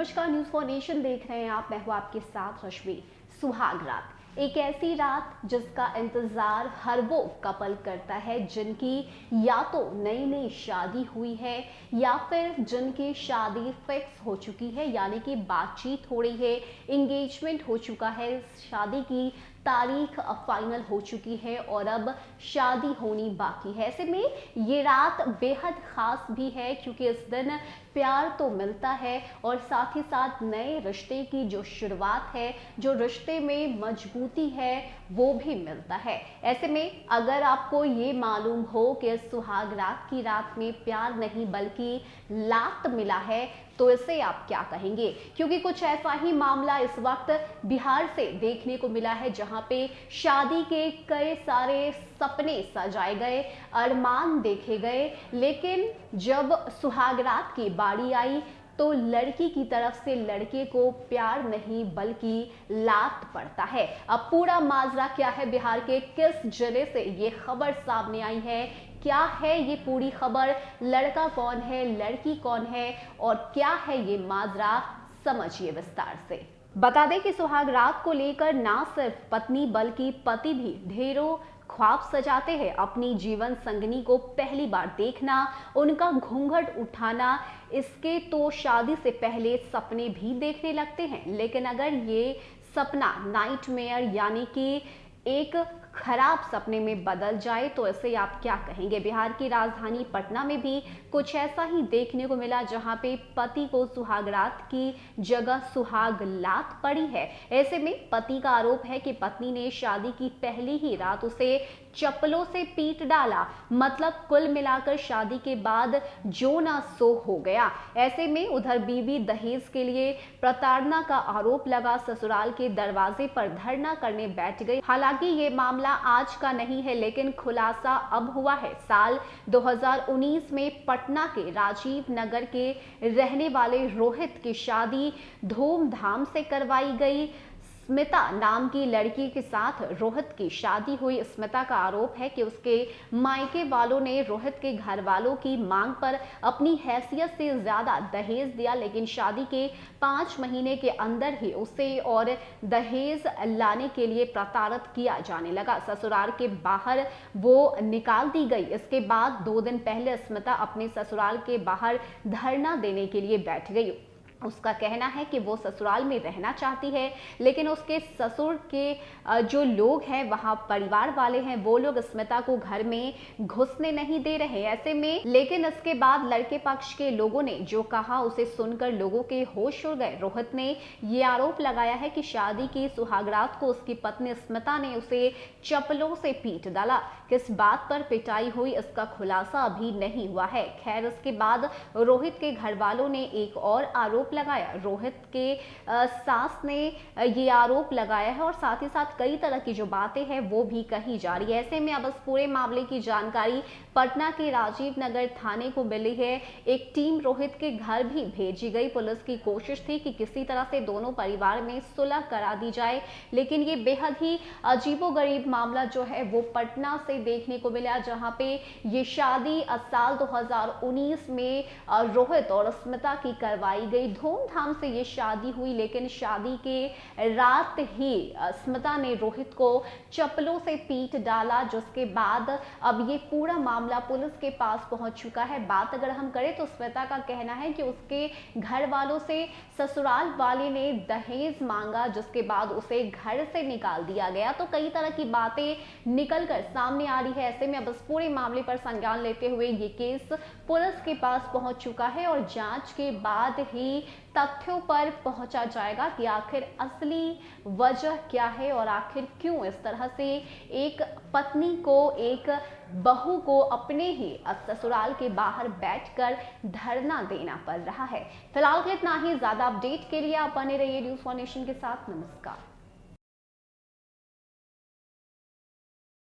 नमस्कार, news for nation देख रहे हैं आप। मैं हूं आपके साथ रश्मि। सुहाग रात एक ऐसी रात जिसका इंतजार हर वो कपल करता है जिनकी या तो नई नई शादी हुई है या फिर जिनकी शादी फिक्स हो चुकी है, यानी कि बातचीत हो रही है, एंगेजमेंट हो चुका है, शादी की तारीख फाइनल हो चुकी है और अब शादी होनी बाकी है। ऐसे में ये रात बेहद खास भी है क्योंकि इस दिन प्यार तो मिलता है और साथ ही साथ नए रिश्ते की जो शुरुआत है, जो रिश्ते में मजबूती है, वो भी मिलता है। ऐसे में अगर आपको ये मालूम हो कि सुहाग रात की रात में प्यार नहीं बल्कि लात मिला है तो इसे आप क्या कहेंगे? क्योंकि कुछ ऐसा ही मामला इस वक्त बिहार से देखने को मिला है जहां पे शादी के कई सारे सपने सजाए गए, अरमान देखे गए, लेकिन जब सुहाग रात की बारी आई तो लड़की की तरफ से लड़के को प्यार नहीं बल्कि लात पड़ता है। अब पूरा माजरा क्या है, बिहार के किस जिले से ये खबर सामने आई है, क्या है ये पूरी खबर, लड़का कौन है, लड़की कौन है और क्या है ये माजरा, समझिए विस्तार से। बता दें कि सुहाग रात को लेकर ना सिर्फ पत्नी बल्कि पति भी ढेरों ख्वाब सजाते हैं। अपनी जीवन संगनी को पहली बार देखना, उनका घूंघट उठाना, इसके तो शादी से पहले सपने भी देखने लगते हैं। लेकिन अगर ये सपना नाइटमेयर यानी कि एक खराब सपने में बदल जाए तो ऐसे आप क्या कहेंगे? बिहार की राजधानी पटना में भी कुछ ऐसा ही देखने को मिला जहां पे पति को सुहाग रात की जगह सुहाग लात पड़ी है। ऐसे में पति का आरोप है कि पत्नी ने शादी की पहली ही रात उसे चप्पलों से पीट डाला। मतलब कुल मिलाकर शादी के बाद जो ना सो हो गया। ऐसे में उधर बीवी दहेज के लिए प्रताड़ना का आरोप लगा, ससुराल के दरवाजे पर धरना करने बैठ गई। हालांकि ये मामला आज का नहीं है लेकिन खुलासा अब हुआ है। साल 2019 में पटना के राजीव नगर के रहने वाले रोहित की शादी धूमधाम से करवाई गई। स्मिता नाम की लड़की के साथ रोहित की शादी हुई। स्मिता का आरोप है कि उसके मायके वालों ने रोहित के घर वालों की मांग पर अपनी हैसियत से ज्यादा दहेज दिया, लेकिन शादी के 5 महीने के अंदर ही उसे और दहेज लाने के लिए प्रताड़ित किया जाने लगा। ससुराल के बाहर वो निकाल दी गई। इसके बाद 2 दिन पहले स्मिता अपने ससुराल के बाहर धरना देने के लिए बैठ गई। उसका कहना है कि वो ससुराल में रहना चाहती है लेकिन उसके ससुर के जो लोग हैं, वहां परिवार वाले हैं, वो लोग स्मिता को घर में घुसने नहीं दे रहे। ऐसे में लेकिन इसके बाद लड़के पक्ष के लोगों ने जो कहा उसे सुनकर लोगों के होश उड़ गए। रोहित ने ये आरोप लगाया है कि शादी की सुहागरात को उसकी पत्नी स्मिता ने उसे चप्पलों से पीट डाला। किस बात पर पिटाई हुई इसका खुलासा अभी नहीं हुआ है। खैर, इसके बाद रोहित के घर वालों ने एक और आरोप लगाया। रोहित के सास ने ये आरोप लगाया है और साथ ही साथ कई तरह की जो बातें हैं वो भी कही जा रही है। ऐसे में अब इस पूरे मामले की जानकारी पटना के राजीव नगर थाने को मिली है। एक टीम रोहित के घर भी भेजी गई। पुलिस की कोशिश थी कि किसी तरह से दोनों परिवार में सुलह करा दी जाए, लेकिन ये बेहद ही अजीबोगरीब मामला जो है वो पटना से देखने को मिला, जहां पे ये शादी साल 2019 में रोहित और स्मिता की करवाई गई। धूमधाम से ये शादी हुई, लेकिन शादी के रात ही स्मिता ने रोहित को चप्पलों से पीट डाला, जिसके बाद अब ये पूरा मामला पुलिस के पास पहुंच चुका है। बात अगर हम करें तो स्मिता का कहना है कि उसके घर वालों से ससुराल वाले ने दहेज मांगा, जिसके बाद उसे घर से निकाल दिया गया। तो कई तरह की बातें निकलकर सामने आ रही है। ऐसे में अब इस पूरे मामले पर संज्ञान लेते हुए ये केस पुलिस के पास पहुंच चुका है और जांच के बाद ही तथ्यों पर पहुंचा जाएगा कि आखिर असली वजह क्या है और आखिर क्यों इस तरह से एक पत्नी को, एक बहू को अपने ही ससुराल के बाहर बैठकर धरना देना पड़ रहा है। फिलहाल इतना ही। ज्यादा अपडेट के लिए आप बने रहिए न्यूज़ फॉर नेशन के साथ। नमस्कार।